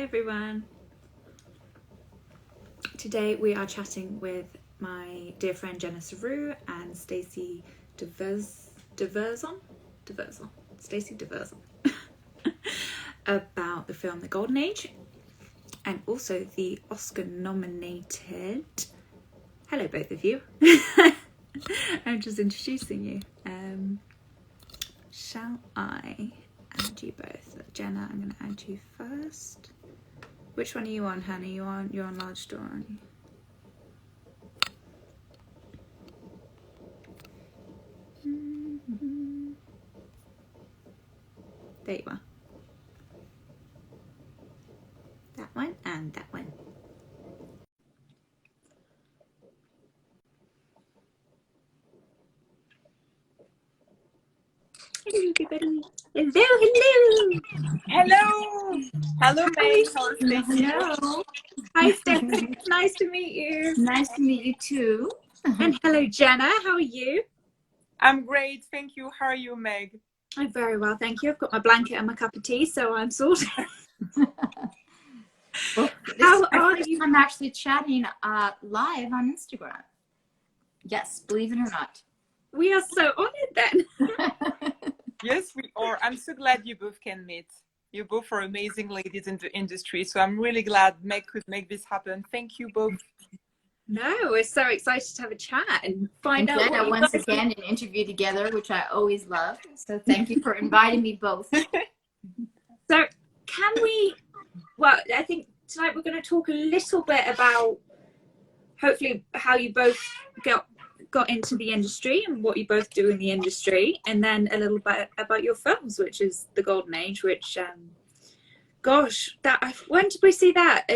Hi everyone. Today we are chatting with my dear friend Jenna Suru and Stacy Devorzon, Stacy Devorzon, about the film The Golden Age and also the Oscar nominated. Hello both of you. I'm just introducing you. Shall I add you both? Jenna, I'm going to add you first. Which one are you on, Hannah? You're on large door, aren't you? There you are. That one and that one. Hello everybody. Hello. Hello, Meg. Hello, Stacy. Hello. Hi, Stephanie. Nice to meet you. Nice to meet you too. And hello, Jenna. How are you? I'm great, thank you. How are you, Meg? I'm very well, thank you. I've got my blanket and my cup of tea, so I'm sorted. Well, How is my are first you? time actually chatting live on Instagram. Yes, believe it or not. We are so honoured then. Yes, we are. I'm so glad you both can meet. You both are amazing ladies in the industry, so I'm really glad Meg could make this happen. Thank you both. No, we're so excited to have a chat and find And out Jenna, what you once guys again, an interview together, which I always love. So thank you for inviting me both. So can we, well, I think tonight we're going to talk a little bit about hopefully how you both got into the industry and what you both do in the industry, and then a little bit about your films, which is The Golden Age, which, gosh, when did we see that?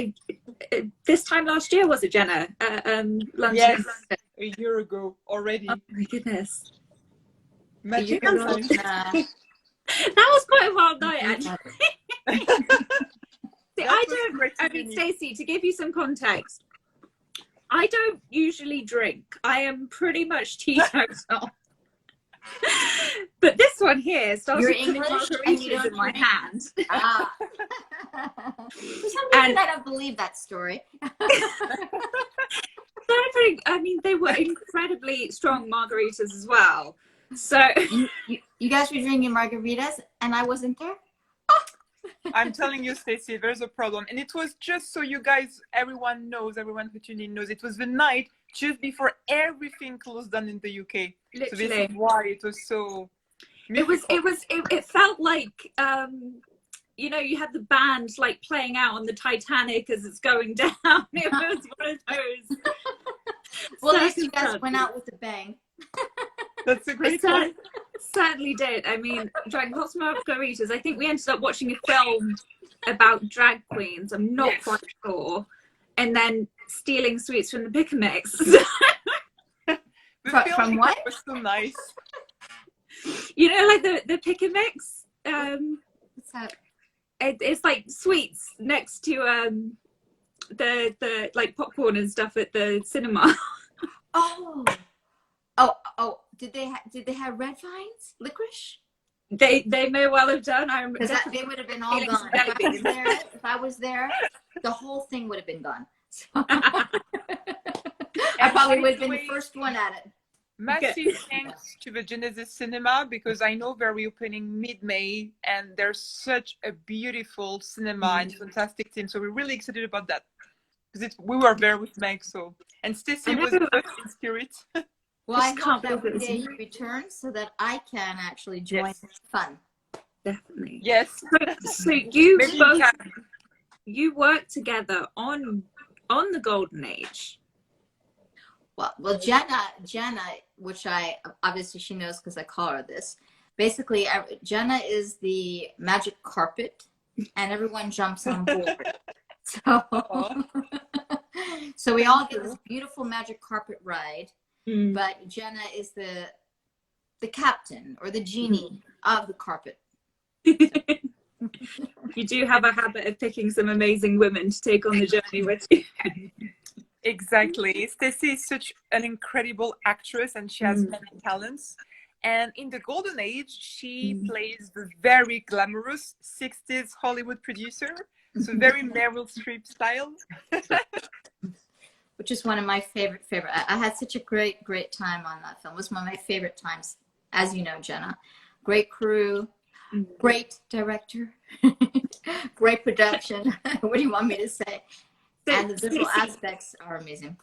This time last year, was it, Jenna? London. Yes, a year ago already. Oh my goodness. Magic You know, time. That was quite a wild night, actually. See, Stacey, to give you some context, I don't usually drink. I am pretty much teetotal. But this one here started You're putting English and you margaritas don't in my drink? hand. For some reason, I don't believe that story. I mean, they were incredibly strong margaritas as well. So You guys were drinking margaritas and I wasn't there? I'm telling you, Stacy, there's a problem. And it was just so you guys, everyone who tuned in knows, it was the night just before everything closed down in the UK. literally, So this is why it was so... it felt like, you know, you had the band like playing out on the Titanic as it's going down. It was one of those. Well, at least you guys went out with a bang. That's a great one. Certainly did. I mean, drank lots of margaritas. I think we ended up watching a film about drag queens. I'm not quite sure. And then stealing sweets from the pick and mix. From what? Was so nice. You know, like the pick and mix. What's that? It's like sweets next to the like popcorn and stuff at the cinema. Oh. Did they have red vines? Licorice? They may well have done. I remember Because they would have been all gone. If I was there, the whole thing would have been gone. So I probably would have been the first one at it. Massive thanks to the Genesis Cinema, because I know they're reopening mid-May and they're such a beautiful cinema and fantastic team. So we're really excited about that, because we were there with Meg. So, and Stacy was in spirit. Well, I hope that one day you return so that I can actually join the fun. Definitely. Yes. So you worked together on The Golden Age. Well, Jenna, which I obviously she knows because I call her this. Basically, Jenna is the magic carpet, and everyone jumps on board. So we all get this beautiful magic carpet ride. But Jenna is the captain or the genie of the carpet. You do have a habit of picking some amazing women to take on the journey with you. Exactly. Stacy is such an incredible actress and she has many talents. And in the golden age, she plays the very glamorous 60s Hollywood producer. So very Meryl Streep style. Which is one of my favorite. I had such a great time on that film. It was one of my favorite times, as you know, Jenna. Great crew, great director, great production. What do you want me to say? And the visual aspects are amazing.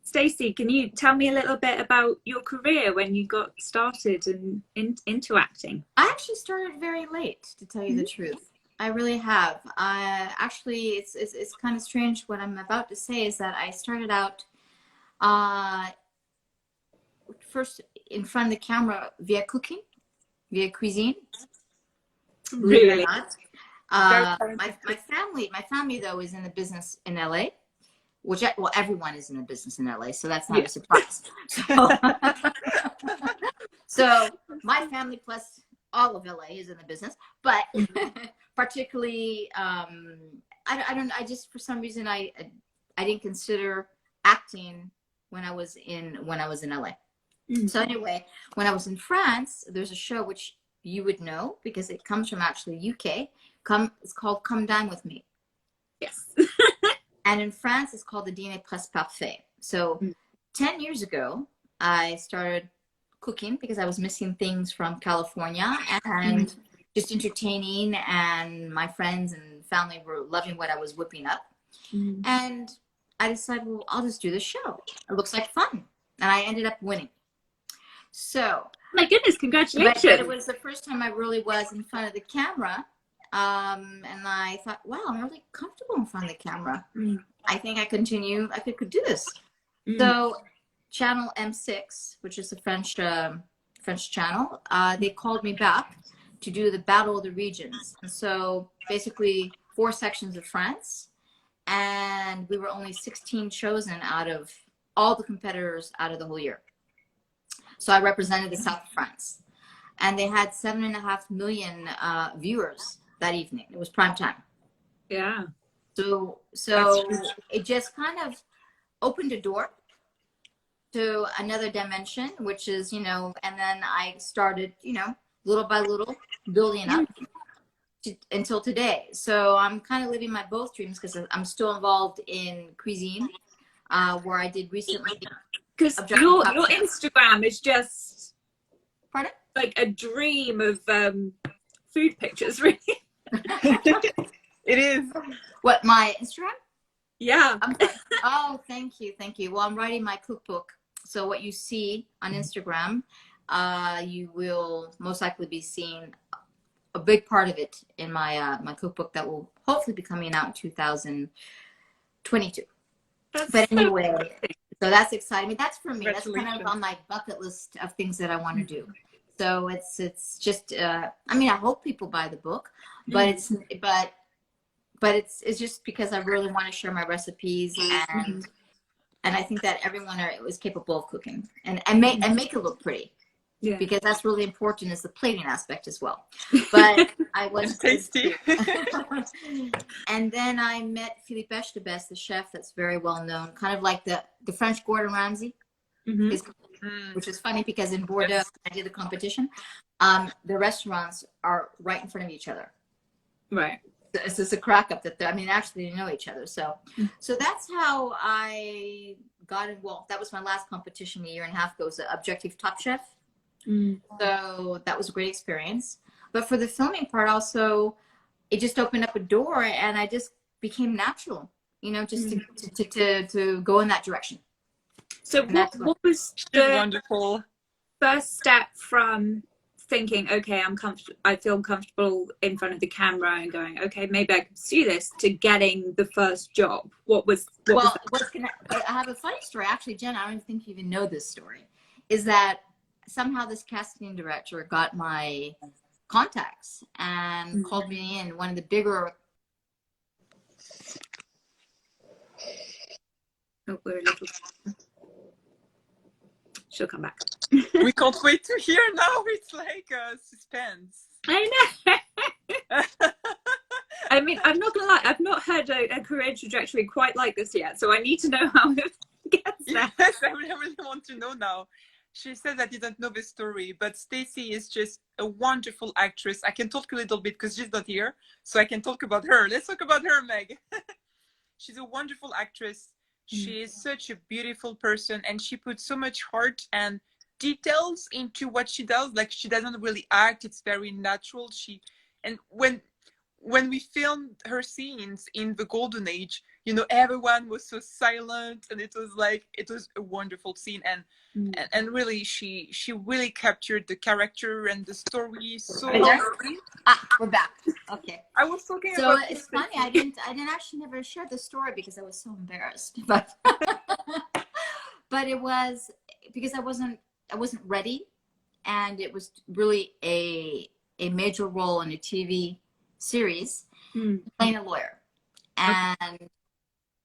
Stacy, can you tell me a little bit about your career when you got started and into acting? I actually started very late, to tell you the truth. I really have. Actually, it's kind of strange. What I'm about to say is that I started out first in front of the camera via cooking, via cuisine. Really? My family though is in the business in LA, which everyone is in the business in LA, so that's not a surprise. So my family plus all of LA is in the business, but particularly I just for some reason I didn't consider acting when I was in LA. So anyway, when I was in France, there's a show which you would know because it comes from actually UK. It's called Come Dine With Me. Yes. And in France, it's called the Dîner Presque Parfait. So 10 years ago, I started cooking because I was missing things from California and just entertaining, and my friends and family were loving what I was whipping up. And I decided, well, I'll just do the show. It looks like fun. And I ended up winning. So, my goodness, congratulations. But it was the first time I really was in front of the camera. And I thought, wow, I'm really comfortable in front of the camera. I think I could do this. So channel M6, which is a French channel, they called me back to do the Battle of the Regions. And so basically 4 sections of France, and we were only 16 chosen out of all the competitors out of the whole year. So I represented the south of France, and they had 7.5 million viewers that evening. It was prime time. Yeah. So it just kind of opened a door to another dimension, which is, and then I started, little by little building up until today. So I'm kind of living my both dreams because I'm still involved in cuisine, where I did recently. Because your Instagram is just like a dream of food pictures, really. It is. What, my Instagram? Yeah. Oh, thank you. Well, I'm writing my cookbook. So what you see on Instagram, you will most likely be seeing a big part of it in my my cookbook that will hopefully be coming out in 2022. But anyway, so that's exciting. I mean, that's for me. That's kind of on my bucket list of things that I want to do. So it's just I mean, I hope people buy the book, but it's just because I really want to share my recipes, and I think that everyone is capable of cooking and make it look pretty. Yeah. Because that's really important, is the plating aspect as well. But I was tasty. And then I met Philippe Echtebest, the chef that's very well known, kind of like the French Gordon Ramsay. Which is funny because in Bordeaux, I did the competition. The restaurants are right in front of each other. Right. It's just a crack up that actually they know each other. So that's how I got involved. That was my last competition a year and a half ago. It was the Objective Top Chef. So that was a great experience. But for the filming part also, it just opened up a door, and I just became natural, just to go in that direction. So what was the wonderful first step from thinking, okay, I feel comfortable in front of the camera and going, okay, maybe I could do this, to getting the first job? I have a funny story, actually, Jen. I don't think you even know this story. Is that somehow this casting director got my contacts and called me in. One of the bigger. Oh, we're a little. She'll come back. We can't wait to hear now. It's like suspense. I know. I mean, I'm not gonna lie, I've not heard a career trajectory quite like this yet, so I need to know how it gets there. Yes, I really want to know now. She says I didn't know the story, but Stacy is just a wonderful actress. I can talk a little bit because she's not here, so I can talk about her. Let's talk about her, Meg. She's a wonderful actress. She is such a beautiful person, and she puts so much heart and details into what she does. Like, she doesn't really act, it's very natural. And when we filmed her scenes in the golden age, you know, everyone was so silent, and it was a wonderful scene. And really, she really captured the character and the story so well. We're back. Okay. I was talking so about it's funny, I didn't actually never share the story because I was so embarrassed, but but it was because I wasn't ready, and it was really a major role in a TV series, playing a lawyer. And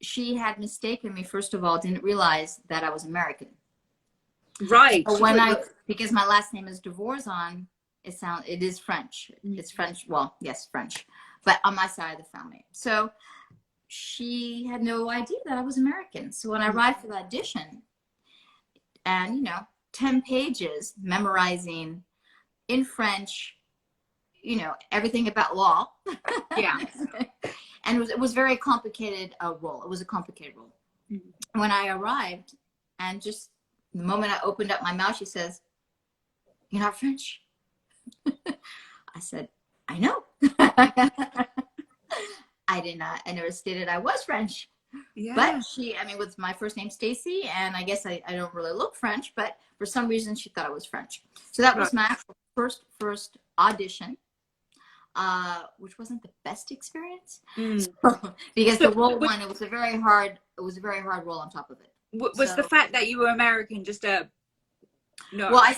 she had mistaken me, first of all, didn't realize that I was American. Right. So because my last name is Devorzon, it is French. It's French. Well, yes, French, but on my side of the family. So she had no idea that I was American. So when I arrived for the audition, and 10 pages memorizing in French, everything about law. Yeah. And it was very complicated role. It was a complicated role. When I arrived, and just the moment I opened up my mouth, she says, "You're not French." I said, "I know." I never stated I was French. Yeah. But with my first name Stacy, and I guess I don't really look French, but for some reason she thought I was French. So that was my actual first audition, which wasn't the best experience. Because the role one, it was a very hard role on top of it. Was the fact that you were American just a no? Well, I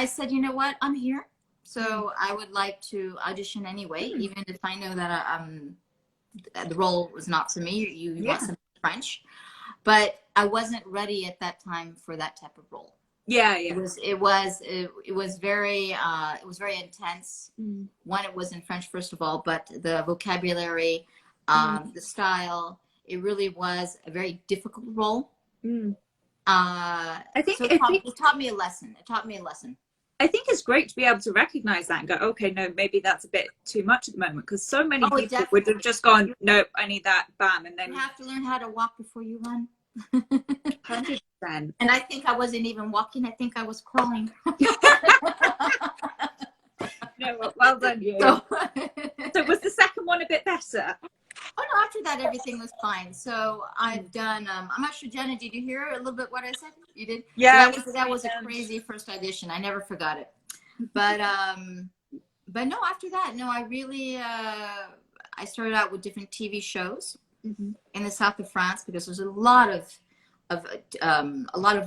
said, you know what, I'm here, so I would like to audition anyway, even if I know that the role was not for me. You want some French, but I wasn't ready at that time for that type of role. Yeah. It was very intense. One, it was in French, first of all, but the vocabulary, the style, it really was a very difficult role. I think it taught me a lesson. I think it's great to be able to recognize that and go, okay, no, maybe that's a bit too much at the moment, because so many people would have just gone, nope, I need that, bam, and then you have to learn how to walk before you run. 100%. And I think I wasn't even walking. I think I was crawling. No, well done, you. So was the second one a bit better? Oh no, after that everything was fine. So I've done I'm not sure, Jenna, did you hear a little bit what I said? You did? Yeah. So that was a crazy first audition. I never forgot it. But no, after that, no, I really I started out with different TV shows in the south of France, because there's a lot of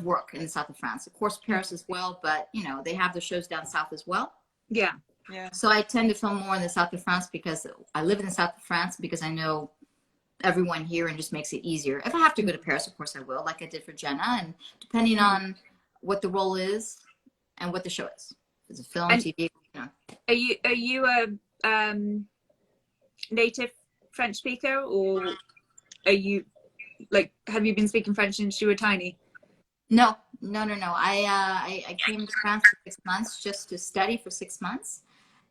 work in the south of France. Of course, Paris as well, but they have the shows down south as well. Yeah. Yeah. So I tend to film more in the south of France because I live in the south of France, because I know everyone here, and just makes it easier. If I have to go to Paris, of course I will, like I did for Jenna, and depending on what the role is and what the show is. If it's a film, and TV, Are you a native French speaker, or are you have you been speaking French since you were tiny? No. I came to France for 6 months just to study for 6 months.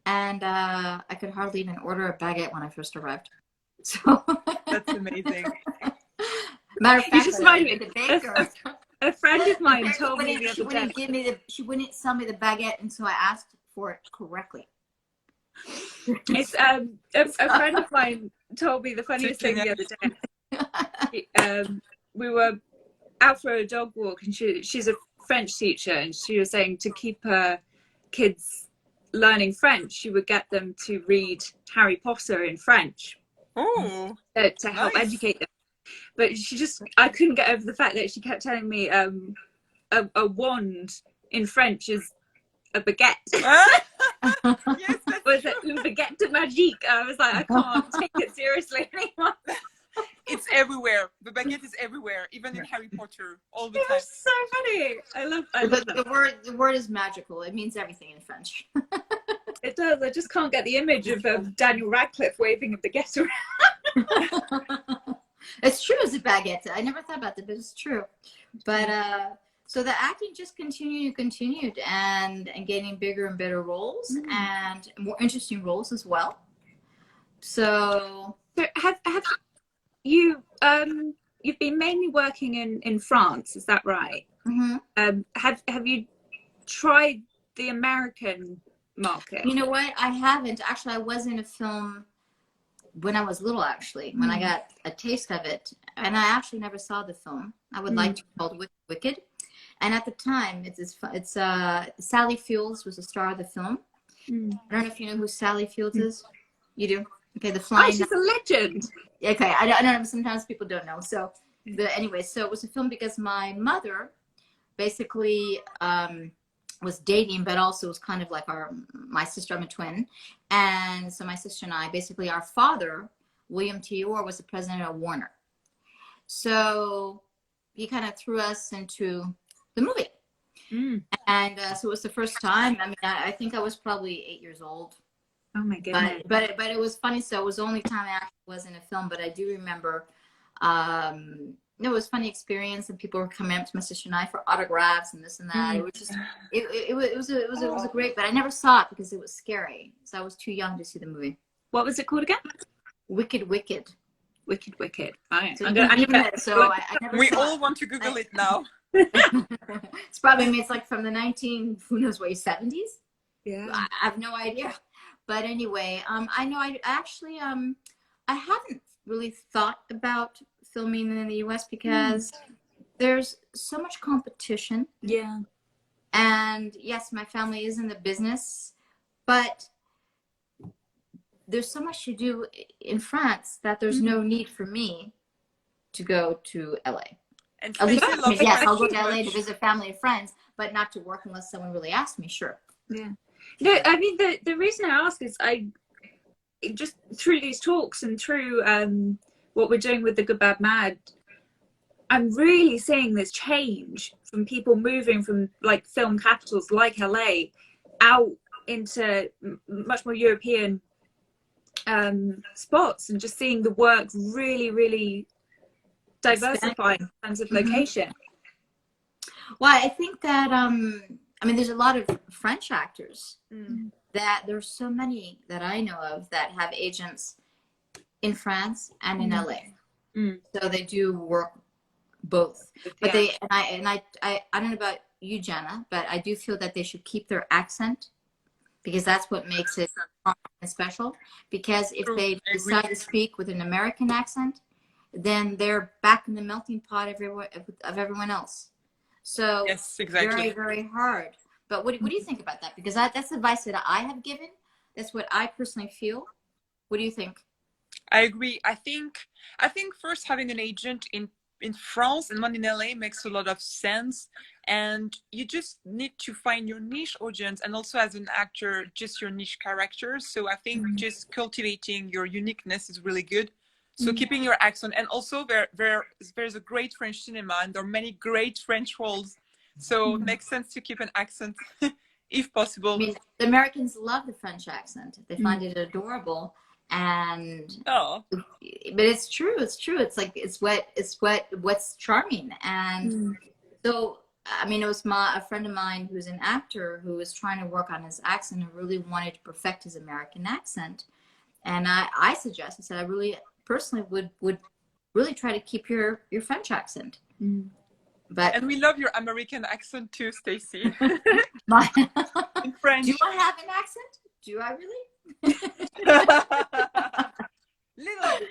And I could hardly even order a baguette when I first arrived. So that's amazing. Matter of fact, you just reminded me. The baker, a friend of mine told me the other day. She wouldn't sell me the baguette, and so I asked for it correctly. It's a friend of mine told me the funniest thing the other day. We were out for a dog walk, and she's a French teacher, and she was saying to keep her kids learning French, she would get them to read Harry Potter in French to help educate them. But I couldn't get over the fact that she kept telling me a wand in French is a baguette. Yes, was it une baguette magique? I was like, I can't take it seriously anymore. It's everywhere. The baguette is everywhere, even in Harry Potter, all the time. It's so funny. I love that. The word is magical. It means everything in French. It does. I just can't get the image of Daniel Radcliffe waving a baguette around. It's true, it's a baguette. I never thought about that, but it's true. But So the acting just continued and getting bigger and better roles and more interesting roles as well. So have you you've been mainly working in France, is that right? Have you tried the American market? you know what? I haven't. Actually, I was in a film when I was little, actually, when I got a taste of it. And I actually never saw the film. I would like to call it Wicked. And at the time, it's Sally Fields was the star of the film. I don't know if you know who Sally Fields is. You do? Okay, the flying. Oh, she's a legend. Okay, I don't know. Sometimes people don't know. So, anyway, so it was a film because my mother basically was dating, but also was kind of like my sister. I'm a twin, and so my sister and I, basically, our father, William T. Orr, was the president of Warner. So he kind of threw us into the movie. And so it was the first time. I mean, I think I was probably 8 years old. Oh my goodness. But it was funny. So it was the only time I actually was in a film. But I do remember it was a funny experience, and people were coming up to my sister and I for autographs and this and that. It was just it was a great. But I never saw it because it was scary. So I was too young to see the movie. What was it called again? Wicked. Wicked. Right. So I never We saw all it. want to Google it now. It's probably, I mean, it's like from the who knows what, 70s? Yeah. I have no idea. But anyway, I know I actually, I haven't really thought about filming in the US because there's so much competition. Yeah. And yes, my family is in the business, but there's so much to do in France that there's no need for me to go to LA. And At least, Stacy loves yes, I'll go so to LA to much. visit family and friends, but not to work unless someone really asks me, sure. Yeah. No, I mean, the reason I ask is just through these talks and through what we're doing with the Good Bad Mad, I'm really seeing this change from people moving from like film capitals like LA out into much more European spots, and just seeing the work really diversify in terms of location. Well, I think that I mean, there's a lot of French actors that there's so many that I know of that have agents in France and in LA. So they do work both. But I don't know about you, Jenna, but I do feel that they should keep their accent, because that's what makes it special. Because if they decide to speak with an American accent, then they're back in the melting pot of everyone else. So yes, exactly. very hard. But what do you think about that? Because that's advice that I have given. That's what I personally feel. What do you think? I agree. I think first having an agent in France and one in LA makes a lot of sense. And you just need to find your niche audience, and also as an actor, just your niche characters. So I think just cultivating your uniqueness is really good. So keeping your accent, and also there's a great French cinema, and there are many great French roles. So it makes sense to keep an accent if possible. I mean, the Americans love the French accent. They find it adorable. And but it's true. It's like what's charming. And so I mean, it was a friend of mine who's an actor who was trying to work on his accent and really wanted to perfect his American accent. And I said I really personally would really try to keep your French accent. And we love your American accent too, Stacy. In French. Do I have an accent? Do I really? Little bit.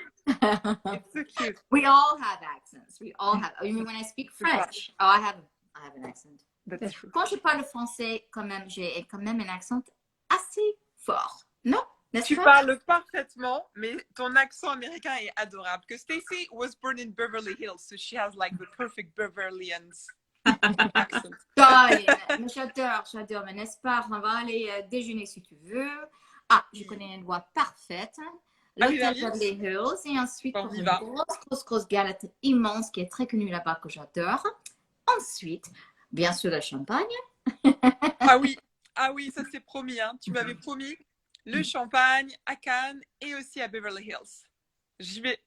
It's so cute. We all have accents. We all have. I mean, when I speak French, I have an accent. That's true. Quand je parle français, j'ai quand même un accent assez fort. Non? Tu parles parfaitement, mais ton accent américain est adorable. Because Stacy was born in Beverly Hills, so she has like the perfect Beverlyans accent. J'adore, mais n'est-ce pas? On va aller déjeuner si tu veux. Ah, je connais une voix parfaite. L'hôtel Beverly Hills. Et ensuite, pour une grosse galette immense qui est très connue là-bas que j'adore. Ensuite, bien sûr, le champagne. Ah oui, ça c'est promis. Hein. Tu m'avais promis le champagne à Cannes et aussi à Beverly Hills. J'y vais.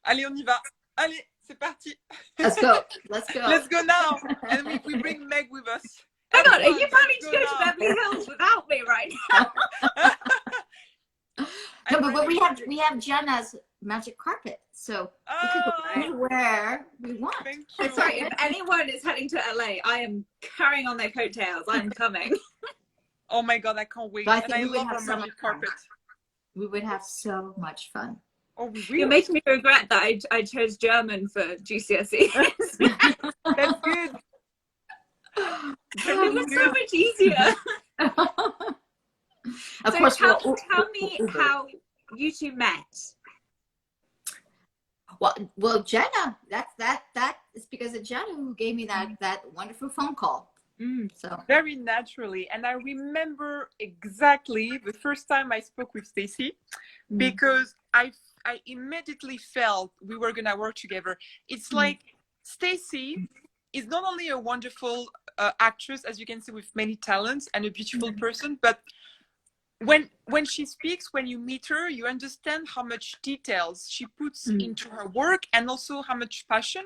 Allez, on y va. Allez. C'est parti. Let's go. Let's go. Let's go now. And we bring Meg with us. Hang on, are Everyone, you planning to let's go to now. Beverly Hills without me right now? No, but we have Jenna's magic carpet, so we could go Oh, anywhere we want. thank you. That's right. If anyone is heading to LA, I am carrying on their coattails. I'm coming. Oh my God, I can't wait. But I And think I we would love have our so magic much fun. carpet. We would have so much fun. Oh, we You're will. making me regret that I chose German for GCSE. That's good. It was so much easier. Of So course, tell me how you two met. well, Jenna. That is because of Jenna who gave me that wonderful phone call. So Very naturally. And I remember exactly the first time I spoke with Stacy, because I immediately felt we were going to work together. It's like Stacy is not only a wonderful actress, as you can see, with many talents, and a beautiful person, but when she speaks, when you meet her, you understand how much details she puts into her work, and also how much passion.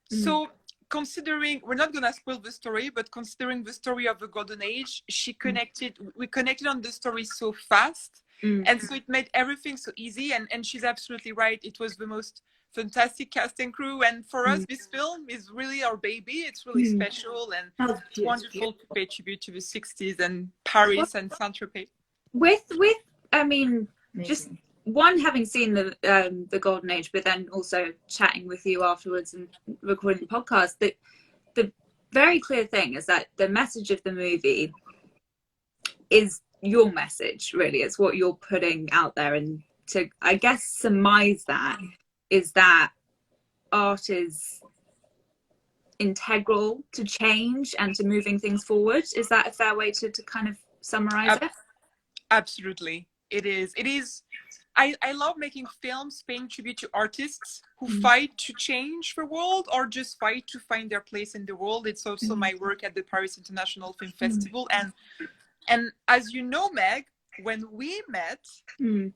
So considering, we're not going to spoil the story, but considering the story of the golden age, we connected on the story so fast. And so it made everything so easy. And she's absolutely right. It was the most fantastic cast and crew. And for us, this film is really our baby. It's really special. And it's wonderful to pay tribute to the 60s and Paris and Saint-Tropez. With I mean, amazing. just one, having seen the golden age, but then also chatting with you afterwards and recording the podcast, that the very clear thing is that the message of the movie is your message, really. It's what you're putting out there. And to, I guess, surmise that is that art is integral to change and to moving things forward. Is that a fair way to kind of summarize it? Absolutely. It is. I love making films paying tribute to artists who fight to change the world or just fight to find their place in the world. It's also my work at the Paris International Film Festival. And as you know, Meg, when we met,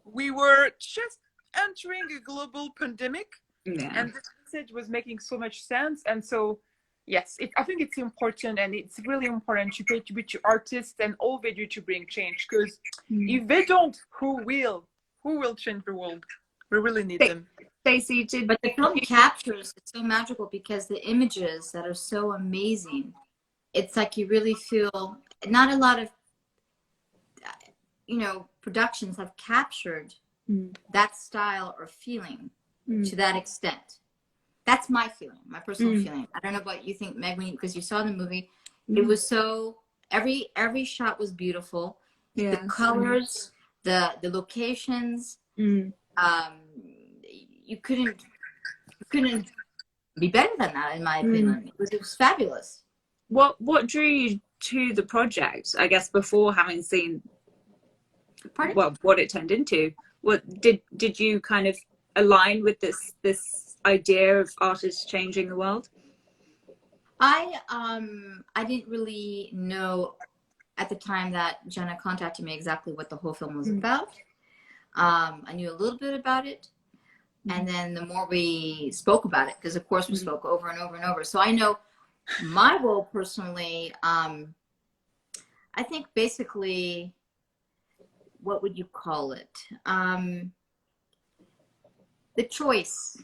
we were just entering a global pandemic, and the message was making so much sense. And so, yes, I think it's important, and it's really important to pay tribute to artists and all they do to bring change. Because if they don't, who will? Who will change the world? We really need them. Stacy, but the film captures, it's so magical because the images that are so amazing. It's like you really feel, not a lot of, productions have captured that style or feeling to that extent. That's my feeling, my personal feeling. I don't know what you think, Meg, because you saw the movie. It was so, every shot was beautiful. The colors, the locations, you couldn't be better than that, in my opinion. It was fabulous. What drew you to the project, I guess, before having seen what it turned into? What did you kind of align with this idea of artists changing the world? I didn't really know at the time that Jenna contacted me exactly what the whole film was about. I knew a little bit about it, and then the more we spoke about it, because of course we spoke over and over and over, so I know my role personally. I think basically, what would you call it? The choice.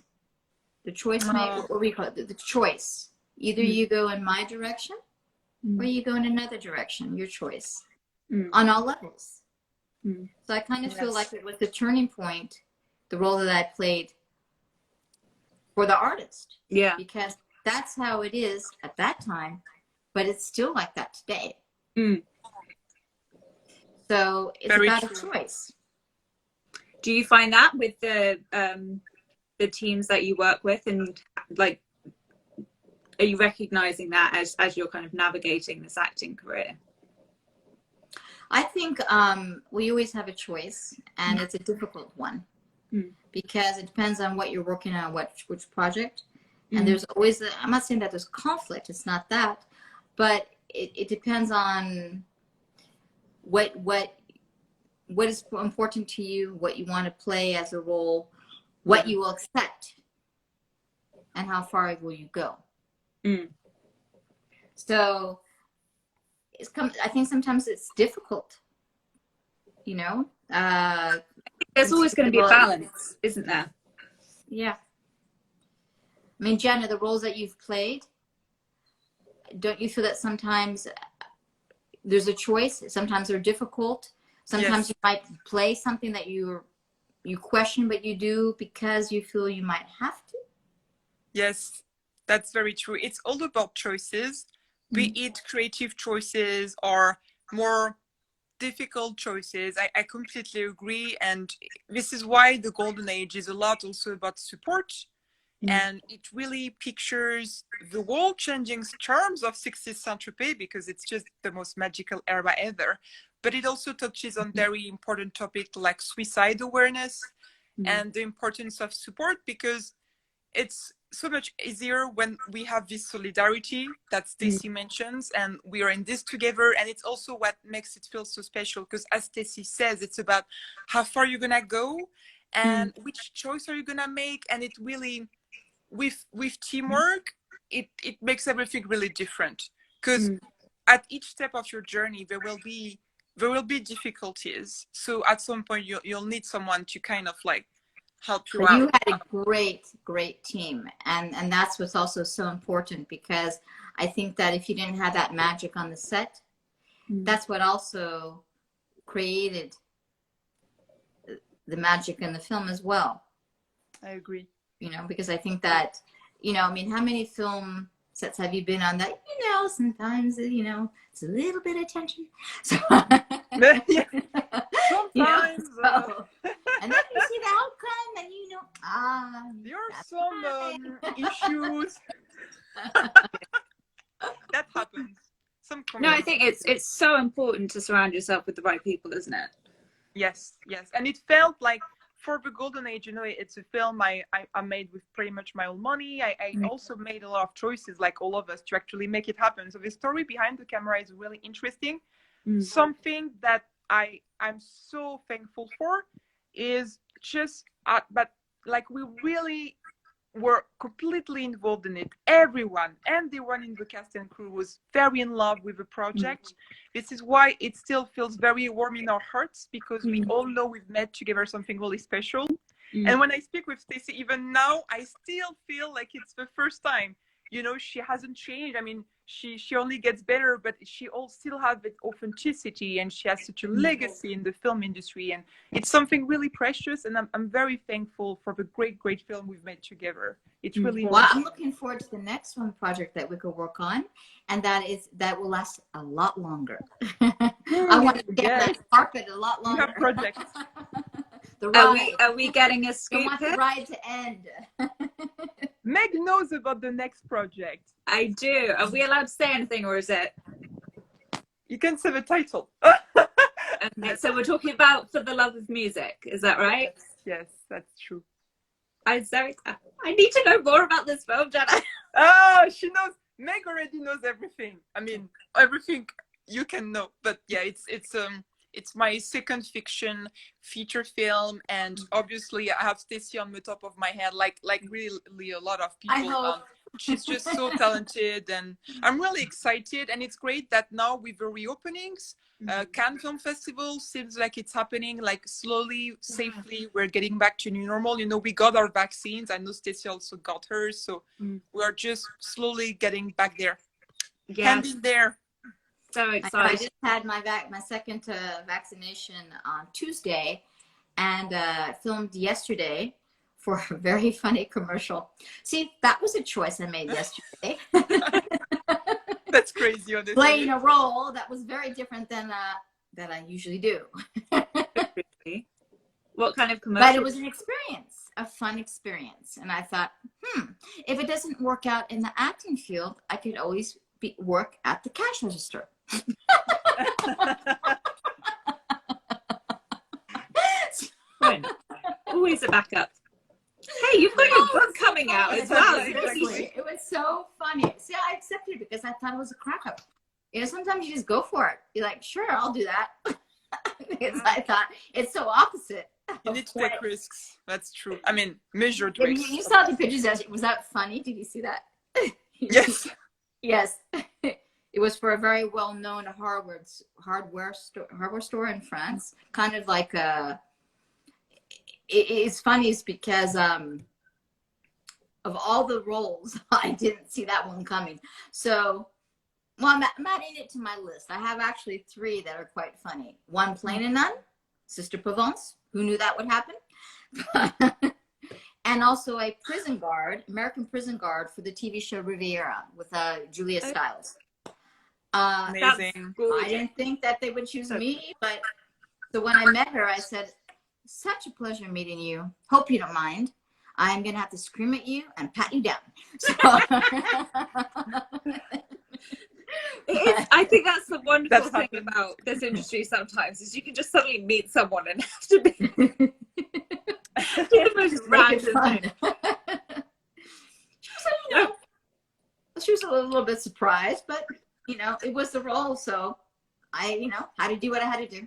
What do we call it? The choice. Either you go in my direction or you go in another direction, your choice, on all levels. So I kind of feel like it was the turning point, the role that I played for the artist. Yeah. Because that's how it is at that time, but it's still like that today. So it's very about true. A choice. Do you find that with the teams that you work with, and like, are you recognizing that as you're kind of navigating this acting career? I think we always have a choice, and it's a difficult one because it depends on what you're working on, which project. And there's always, I'm not saying that there's conflict, it's not that, but it depends on what is important to you, what you want to play as a role, what you will accept and how far will you go? Mm. So I think sometimes it's difficult, you know. There's always going to be a balance, isn't there? Yeah. I mean, Jenna, the roles that you've played, don't you feel that sometimes there's a choice? Sometimes they're difficult. Sometimes you might play something that you question, but you do because you feel you might have to. Yes, that's very true. It's all about choices, be it creative choices or more difficult choices. I completely agree. And this is why the golden age is a lot also about support. And it really pictures the world changing charms of 60s Saint-Tropez, because it's just the most magical era ever. But it also touches on very important topics like suicide awareness and the importance of support, because it's so much easier when we have this solidarity that Stacy mentions, and we are in this together. And it's also what makes it feel so special, because as Stacy says, it's about how far you're gonna go and which choice are you gonna make. And it really, with teamwork, it makes everything really different, because at each step of your journey there will be difficulties. So at some point you'll need someone to kind of like help you But out. you had a great team, and that's what's also so important, because I think that if you didn't have that magic on the set, that's what also created the magic in the film as well. I agree. You know, because I think that, you know, I mean, how many film sets have you been on that, you know, sometimes, you know, it's a little bit of tension. So, Yeah. you know, Sometimes, so, and then you see the outcome and you know, there are some issues. That happens. No, I think it's so important to surround yourself with the right people, isn't it? Yes. And it felt like, for the golden age, you know, it's a film I made with pretty much my own money. I also made a lot of choices, like all of us, to actually make it happen. So the story behind the camera is really interesting. Something that I'm so thankful for is just but like, we really were completely involved in it. Everyone in the cast and crew was very in love with the project. This is why it still feels very warm in our hearts, because we all know we've made together something really special. And when I speak with Stacy, even now, I still feel like it's the first time. You know, she hasn't changed. I mean, she only gets better, but she all still has that authenticity, and she has such a legacy in the film industry, and it's something really precious. And I'm very thankful for the great film we've made together. It's really well, I'm looking forward to the next one project that we could work on, and that will last a lot longer. I want to get that carpet a lot longer. You have projects. The ride. Are we getting a I scoop want the here? ride to end. Meg knows about the next project. I do. Are we allowed to say anything, or is it? You can say the title. Okay, so we're talking about For the Love of Music. Is that right? Yes, that's true. I need to know more about this film, Jenna. Oh, she knows. Meg already knows everything. I mean, everything you can know. But yeah, it's my second fiction feature film, and obviously I have Stacy on the top of my head, like really a lot of people. I hope. She's just so talented, and I'm really excited. And it's great that now with the reopenings, Cannes Film Festival seems like it's happening, like slowly, safely. We're getting back to new normal. You know, we got our vaccines. I know Stacy also got hers, so we're just slowly getting back there. Yes. Hang in there. So I excited. just had my second vaccination on Tuesday, and filmed yesterday for a very funny commercial. See, that was a choice I made yesterday. That's crazy, honestly. Playing a role that was very different than that I usually do. What kind of commercial? But it was an experience, a fun experience. And I thought, if it doesn't work out in the acting field, I could always work at the cash register. Always a backup. Hey, you've got your book coming out as well. Seriously, it was so funny. See, I accepted it because I thought it was a crack up. You know, sometimes you just go for it. You're like, sure, I'll do that. Because I thought it's so opposite. You need to take risks. That's true. I mean, measured I mean, risks. you saw the pictures. Was that funny? Did you see that? Yes. Yes. It was for a very well-known hardware store in France. Kind of like it's funny is because of all the roles, I didn't see that one coming. So, well, I'm adding it to my list. I have actually 3 that are quite funny. One, Plain and None, Sister Provence. Who knew that would happen? And also a prison guard, American prison guard for the TV show Riviera with Julia Stiles. Amazing. I didn't think that they would choose me, but so when I met her, I said, "Such a pleasure meeting you. Hope you don't mind. I'm gonna have to scream at you and pat you down." So, I think that's the wonderful thing happened. about this industry sometimes is you can just suddenly meet someone and have to be the most random thing. She was a little bit surprised, but it was the role, so I had to do what I had to do.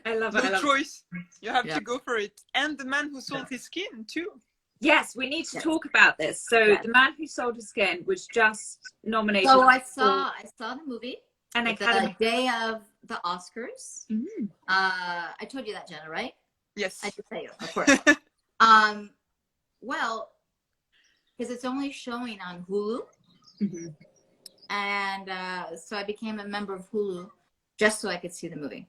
I love No it. I love choice. You have to go for it. And the man who sold his skin too. Yes, we need to talk about this. So The Man Who Sold His Skin was just nominated. So I saw the movie and the day of the Oscars. Mm-hmm. I told you that, Jenna, right? Yes. I did tell you, of course. Well, because it's only showing on Hulu. Mm-hmm. And so I became a member of Hulu just so I could see the movie.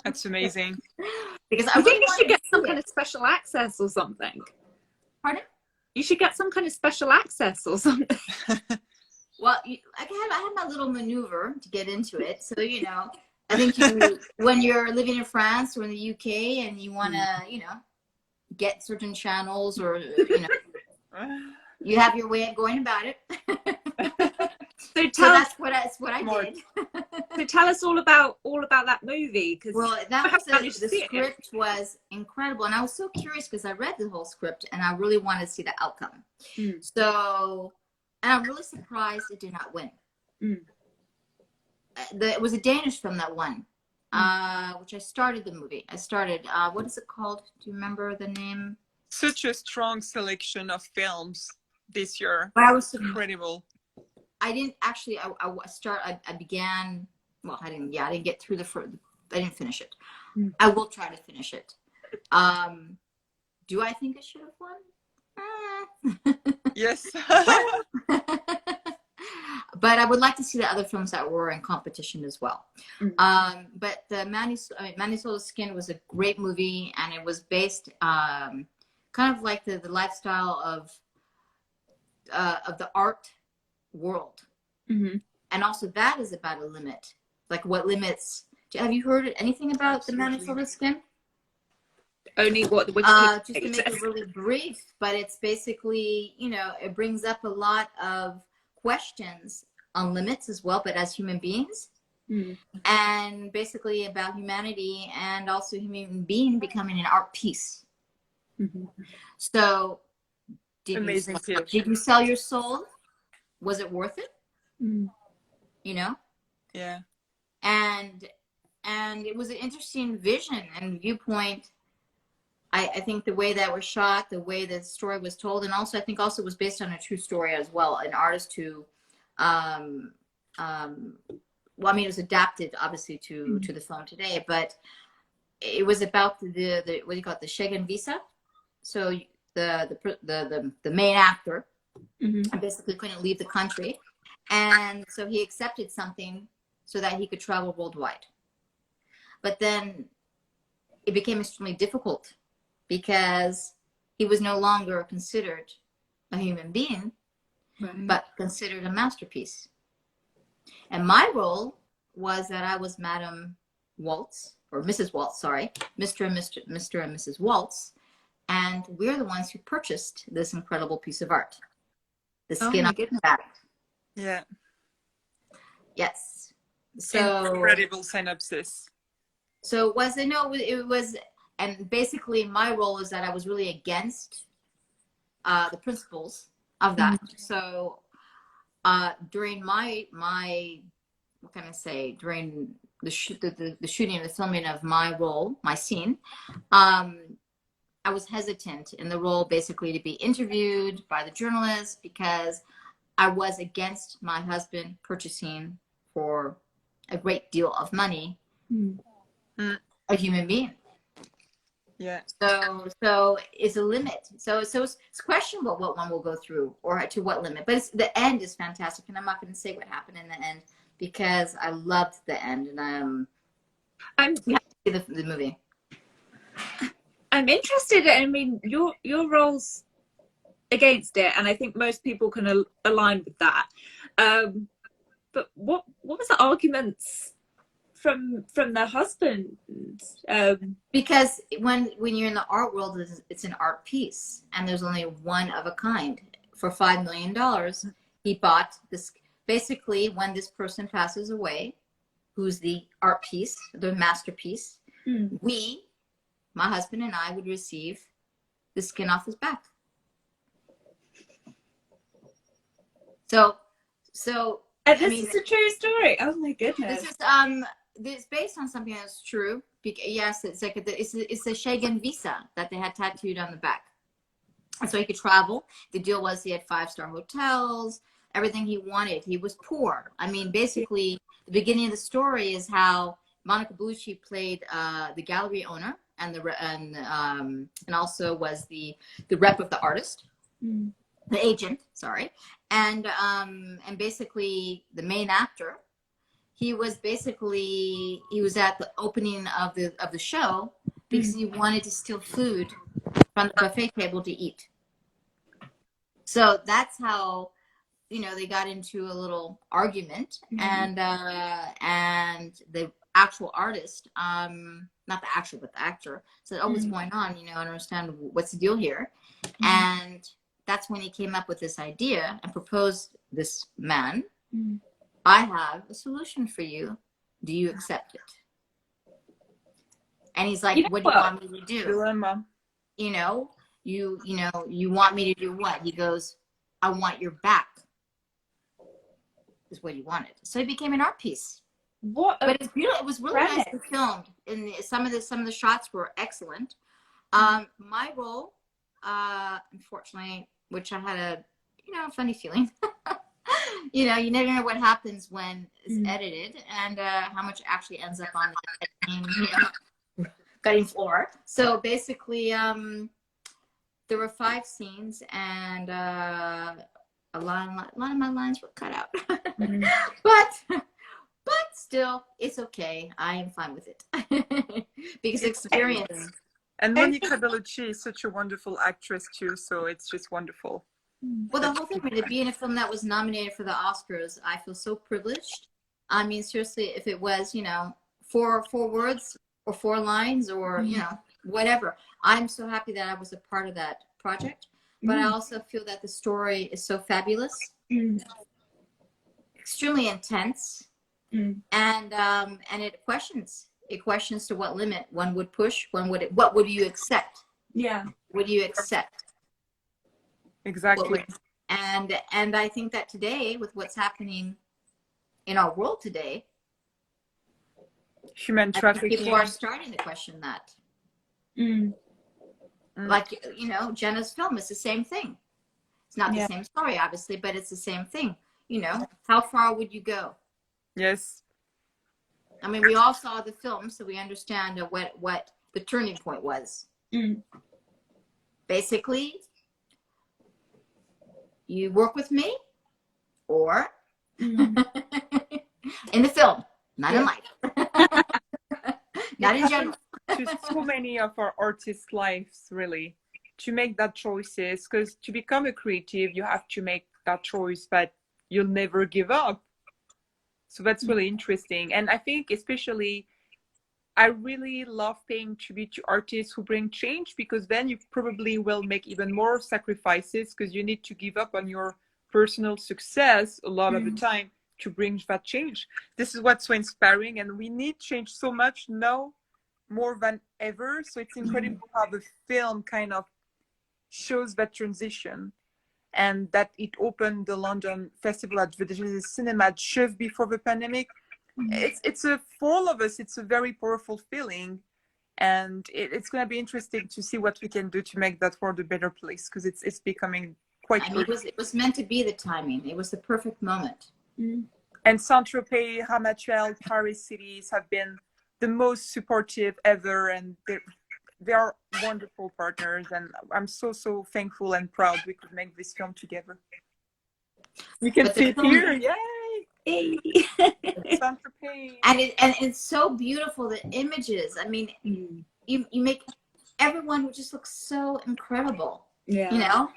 That's amazing. Because I think you should get some kind of special access or something. Pardon? You should get some kind of special access or something. Well, I had my little maneuver to get into it. So, I think when you're living in France or in the UK and you want to, get certain channels or, you have your way of going about it. So that's what I did. So tell us all about that movie, because the script was incredible, and I was so curious because I read the whole script and I really wanted to see the outcome. So, and I'm really surprised it did not win. It was a Danish film that won, which I started the movie. What is it called? Do you remember the name? Such a strong selection of films this year. But I was incredible. I didn't actually. I began. Well, I didn't get through I didn't finish it. I will try to finish it. Do I think it should have won? Yes. But I would like to see the other films that were in competition as well. But the Man Who Sold His Skin was a great movie, and it was based kind of like the lifestyle of the art world. And also that is about a limit, like what limits. Have you heard anything about the Man Who Sold His Skin? Only what the just to make it really brief, but it's basically, it brings up a lot of questions on limits as well, but as human beings, and basically about humanity and also human being becoming an art piece. So did you sell your soul? Was it worth it? Yeah. And it was an interesting vision and viewpoint. I think the way that was shot, the way the story was told, and also I think also it was based on a true story as well. An artist who, well, I mean, it was adapted obviously to the film today, but it was about the what do you call it, the Schengen visa. So the main actor basically couldn't leave the country, and so he accepted something so that he could travel worldwide. But then it became extremely difficult because he was no longer considered a human being, but considered a masterpiece. And my role was that I was Madame Waltz, or Mrs. Waltz, sorry, Mr. and Mrs. Waltz, and we're the ones who purchased this incredible piece of art. The skin on the back. Yeah. Yes. So incredible synopsis. So it was, and basically my role is that I was really against the principles of that. So during my what can I say, during the shooting, the filming of my role, my scene, I was hesitant in the role basically to be interviewed by the journalist because I was against my husband purchasing for a great deal of money a human being. Yeah. So it's a limit. So it's questionable what one will go through or to what limit. But the end is fantastic, and I'm not going to say what happened in the end because I loved the end, and you have to see the movie. I'm interested. I mean, your role's against it, and I think most people can align with that. But what was the arguments from the husband? Because when you're in the art world, it's an art piece, and there's only one of a kind. For $5 million, he bought this. Basically, when this person passes away, who's the art piece, the masterpiece, my husband and I would receive the skin off his back. So and this is a true story. Oh my goodness. This is based on something that's true. Yes, it's like it's a Schengen visa that they had tattooed on the back, and so he could travel. The deal was he had 5-star hotels, everything he wanted. He was poor. I mean, basically, the beginning of the story is how Monica Bellucci played the gallery owner and also was the rep of the artist, the agent. Sorry, and basically the main actor. He was at the opening of the show because he wanted to steal food from the buffet table to eat. So that's how, they got into a little argument, and the actual artist, not the actor, but the actor said, "Oh, what's going on? I don't understand what's the deal here." And that's when he came up with this idea and proposed this man. I have a solution for you. Do you accept it? And he's like, what do you want me to do? Dilemma. You want me to do what? He goes, I want your back. Is what he wanted. So it became an art piece. But it's beautiful. It was really nicely filmed. And some of the shots were excellent. My role, unfortunately, which I had a funny feeling. You never know what happens when it's edited and how much actually ends up on the cutting floor. So basically, there were 5 scenes, and a lot of my lines were cut out. But still, it's okay. I am fine with it because experience. And Monica Bellucci is such a wonderful actress too, so it's just wonderful. Well, the whole thing, to be in a film that was nominated for the Oscars, I feel so privileged. I mean, seriously, if it was, 4 words or 4 lines or, whatever, I'm so happy that I was a part of that project. But I also feel that the story is so fabulous, extremely intense, and it questions to what limit one would push, what would you accept? Yeah. Would you accept? Exactly. And I think that today, with what's happening in our world today, human trafficking, people are starting to question that. Like, Jenna's film is the same thing. It's not the same story, obviously, but it's the same thing. How far would you go? Yes. I mean, we all saw the film, so we understand what the turning point was. Basically, you work with me, or in the film, not in life, not in general. To so many of our artists' lives, really, to make that choices, because to become a creative, you have to make that choice, but you'll never give up. So that's really interesting. And I think especially, I really love paying tribute to artists who bring change, because then you probably will make even more sacrifices, because you need to give up on your personal success a lot of the time to bring that change. This is what's so inspiring, and we need change so much now, more than ever. So it's incredible how the film kind of shows that transition, and that it opened the London Festival at Venice Cinema just before the pandemic. it's a for all of us, it's a very powerful feeling, and it's going to be interesting to see what we can do to make that world a better place, because it's becoming quite I mean, it was meant to be the timing. It was the perfect moment. And Saint-Tropez, Ramatuelle, Paris cities have been the most supportive ever, and they are wonderful partners, and I'm so thankful and proud we could make this film together. We can see it here, yay! Saint-Tropez. And it's so beautiful, the images. I mean, you make everyone just look so incredible. Yeah. You know,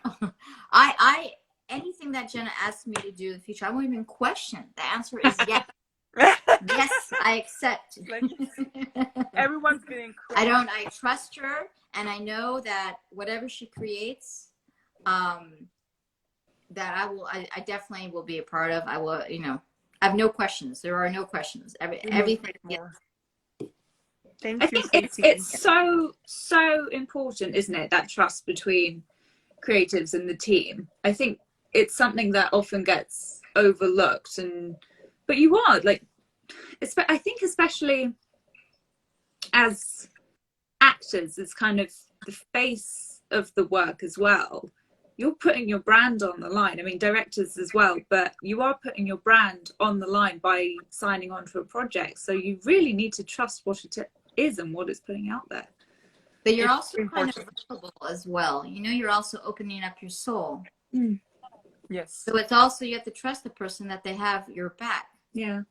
I anything that Jenna asks me to do in the future, I won't even question. The answer is yes. Yes, I accept. Like, everyone's been incredible. I trust her, and I know that whatever she creates, that I definitely will be a part of. I will, you know, I have no questions. There are no questions. Everything. Thank I you, think it's so important, isn't it? That trust between creatives and the team. I think it's something that often gets overlooked, but you are like, I think especially as actors, it's kind of the face of the work as well. You're putting your brand on the line. I mean, directors as well, but you are putting your brand on the line by signing on to a project. So you really need to trust what it is and what it's putting out there. But you're also kind of vulnerable as well. You know, you're also opening up your soul. Yes. So it's also, you have to trust the person that they have your back. Yeah.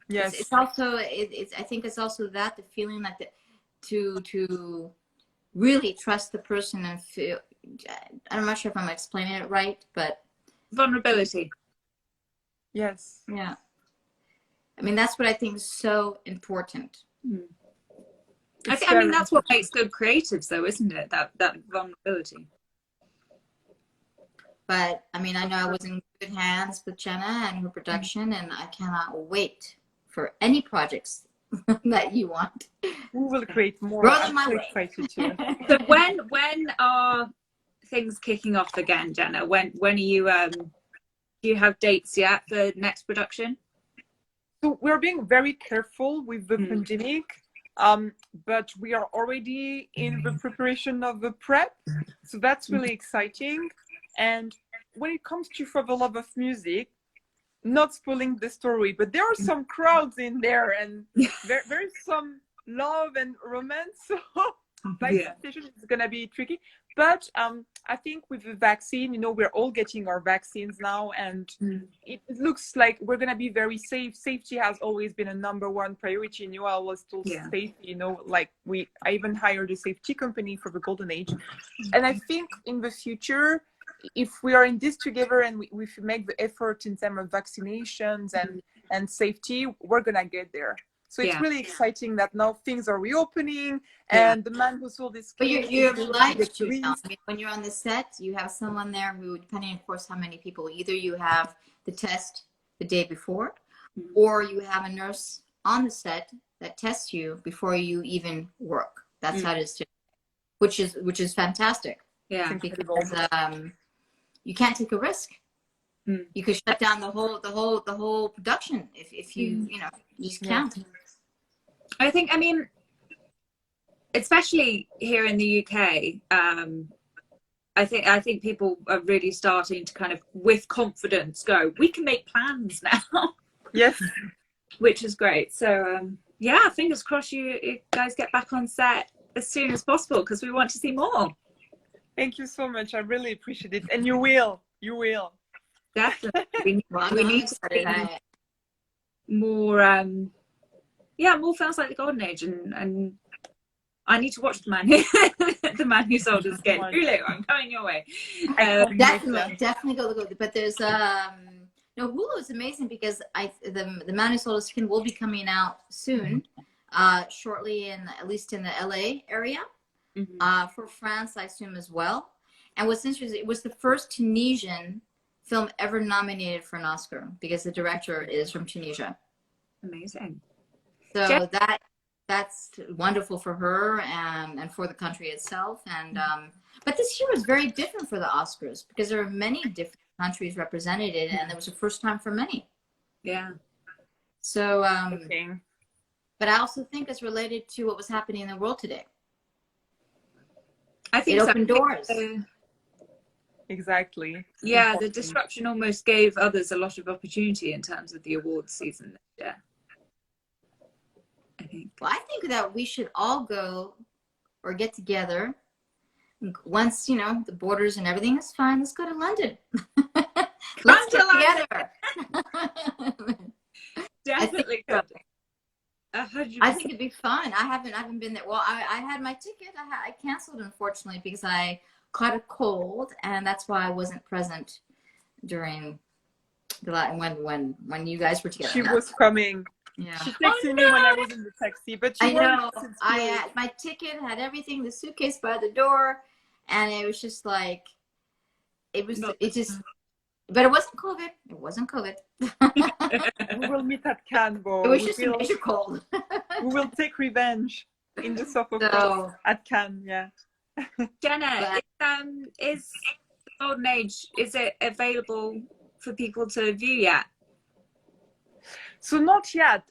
Yes. It's also, I think it's also that, the feeling like to really trust the person and feel, I'm not sure if I'm explaining it right, but vulnerability. Yes. Yeah. I mean, that's what I think is so important. I mean, that's what makes good creatives, though, isn't it? That vulnerability. But I mean, I know I was in good hands with Jenna and her production, and I cannot wait for any projects that you want. We will create more. Roll them my way. So when are things kicking off again, Jenna? When are you? Do you have dates yet for next production? So we're being very careful with the pandemic, but we are already in the preparation of the prep, so that's really exciting. And when it comes to For the Love of Music, not spoiling the story, but there are some crowds in there, and there is some love and romance, so expectation is gonna be tricky. But I think with the vaccine, you know, we're all getting our vaccines now, and it looks like we're gonna be very safe. Safety has always been a #1 priority. And I was told safety, you know, like I even hired a safety company for the golden age. And I think in the future, if we are in this together and we make the effort in terms of vaccinations and safety, we're gonna get there. So it's really exciting that now things are reopening, and the man who sold this. But you're obliged to. I mean, when you're on the set, you have someone there who, depending, of course, how many people, either you have the test the day before, or you have a nurse on the set that tests you before you even work. That's how it is, which is fantastic. Yeah, because you can't take a risk. You could shut down the whole production if you you just can't. I think, I mean, especially here in the UK, I think people are really starting to kind of, with confidence, go, we can make plans now. Yes, which is great. So yeah, fingers crossed you guys get back on set as soon as possible, because we want to see more. Thank you so much. I really appreciate it, and you will. Definitely. We need to see more more films like The Golden Age, and I need to watch The Man Who Sold His Skin. Hulu, I'm coming your way. Definitely go. But there's Hulu is amazing, because the Man Who Sold His Skin will be coming out soon, shortly, at least in the LA area. For France, I assume, as well. And what's interesting, it was the first Tunisian film ever nominated for an Oscar, because the director is from Tunisia. Amazing. So that's wonderful for her and for the country itself. And but this year was very different for the Oscars, because there are many different countries represented, and it was the first time for many. Yeah. So, Okay. but I also think it's related to what was happening in the world today. I think It so. opened doors. Exactly. Yeah, the Important. disruption almost gave others a lot of opportunity in terms of the awards season this year. I think. Well, I think that we should all go or get together once, you know, the borders and everything is fine. Let's go to London. Let's get together. Definitely so. could. 100%. I think it'd be fun. I haven't been there. Well, I had my ticket. I canceled, unfortunately, because I caught a cold, and that's why I wasn't present during the when you guys were together. She was coming. Yeah. She texted me when I was in the taxi, but I you weren't know. since My ticket had everything, the suitcase by the door, and it was just like it just. But it wasn't COVID. It wasn't COVID. we will meet at Cannes, Bo. It was just a major cold. We will take revenge in the south of France at Cannes. Yeah. Jenna, is Golden Age, is it available for people to view yet? So not yet.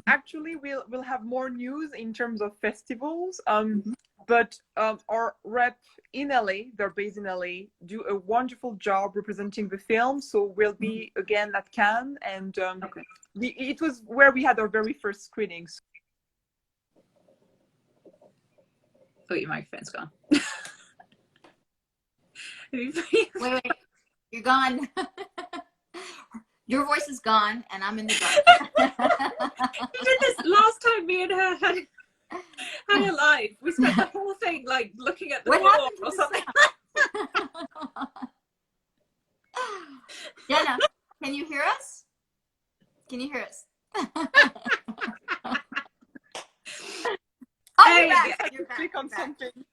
Actually, we'll have more news in terms of festivals. But our rep in LA, they're based in LA, do a wonderful job representing the film. So we'll be again at Cannes, and it was where we had our very first screenings. Oh, your microphone's gone. Wait, you're gone. Your voice is gone, and I'm in the dark. We did this last time. Me and her had a live. We spent the whole thing like looking at the floor or something. Jenna, can you hear us? Can you hear us? Hey, you're back. Click on something.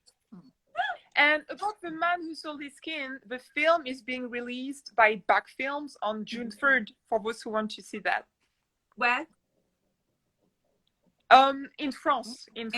And about The Man Who Sold His Skin, the film is being released by Back Films on June 3rd for those who want to see that. Where? In France, in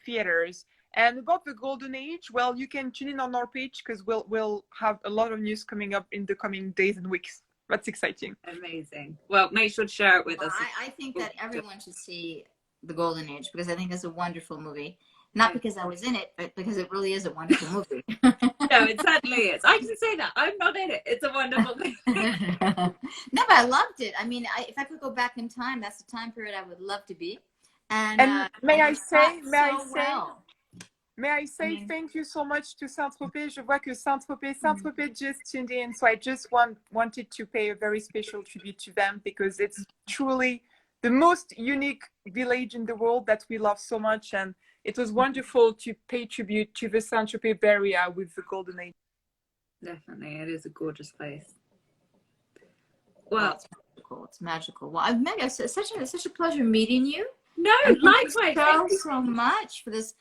theaters. And about the Golden Age, well, you can tune in on our page because we'll have a lot of news coming up in the coming days and weeks. That's exciting. Amazing. Well, make sure to share it with us. I think that everyone should see the Golden Age because I think it's a wonderful movie. Not because I was in it, but because it really is a wonderful movie. No, it certainly is. I can say that. I'm not in it. It's a wonderful movie. No, but I loved it. I mean, if I could go back in time, that's the time period I would love to be. And may I say thank you so much to Saint-Tropez. Je vois que Saint-Tropez just tuned in, so I just wanted to pay a very special tribute to them because it's truly the most unique village in the world that we love so much, and it was wonderful to pay tribute to the Saint-Tropez area with the Golden Age. Definitely, it is a gorgeous place. Well, it's magical. It's magical. Well, Meg, it's such a pleasure meeting you. No, likewise. Thank you so much for this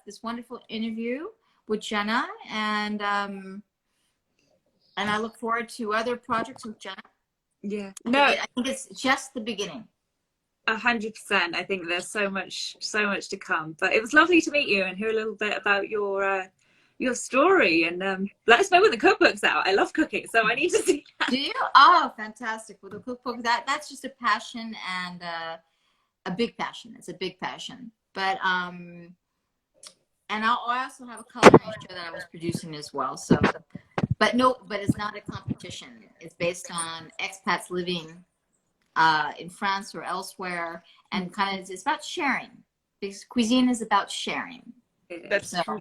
this wonderful interview with Jenna, and I look forward to other projects with Jenna. Yeah. I think it's just the beginning. 100%. I think there's so much to come. But it was lovely to meet you and hear a little bit about your story, and let us know when the cookbook's out. I love cooking, so I need to see that. Do you? Oh, fantastic! Well, the cookbook, that's just a passion and a big passion. It's a big passion. But and I also have a coloring show that I was producing as well. So, but it's not a competition. It's based on expats living in France or elsewhere, and kind of it's about sharing. Because cuisine is about sharing. That's true.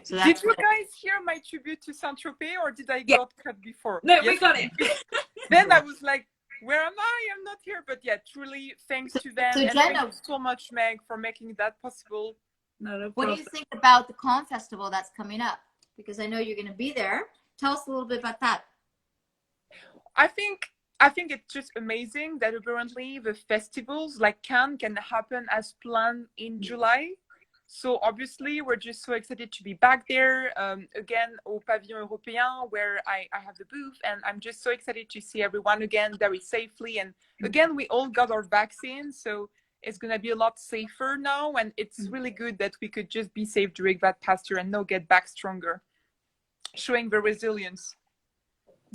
So did you guys hear my tribute to Saint-Tropez, or did I get cut before? No, yes, we got it. Then I was like, where am I? I'm not here. But yeah, truly thanks to them. So and Jenna, thank you so much, Meg, for making that possible. No what do you think about the Cannes Festival that's coming up? Because I know you're going to be there. Tell us a little bit about that. I think it's just amazing that apparently the festivals like Cannes can happen as planned in July. So obviously we're just so excited to be back there again au Pavillon Européen where I have the booth, and I'm just so excited to see everyone again very safely. And again, we all got our vaccines, so it's going to be a lot safer now, and it's really good that we could just be safe during that past year and now get back stronger, showing the resilience.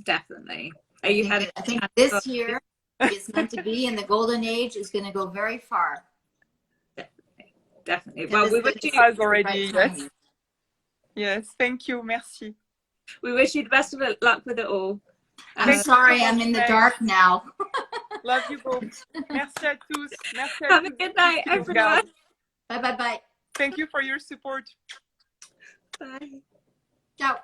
Definitely. I think this year It's meant to be, and the golden age is going to go very far. Definitely. Well, we wish you has already. Yes. Yes. Thank you. Merci. we wish you the best of luck with it all. I'm sorry, I'm in the dark now. Love you both. Merci à tous. Merci à Have a tous. good night, everyone. Bye bye bye. Thank you for your support. Bye. Ciao.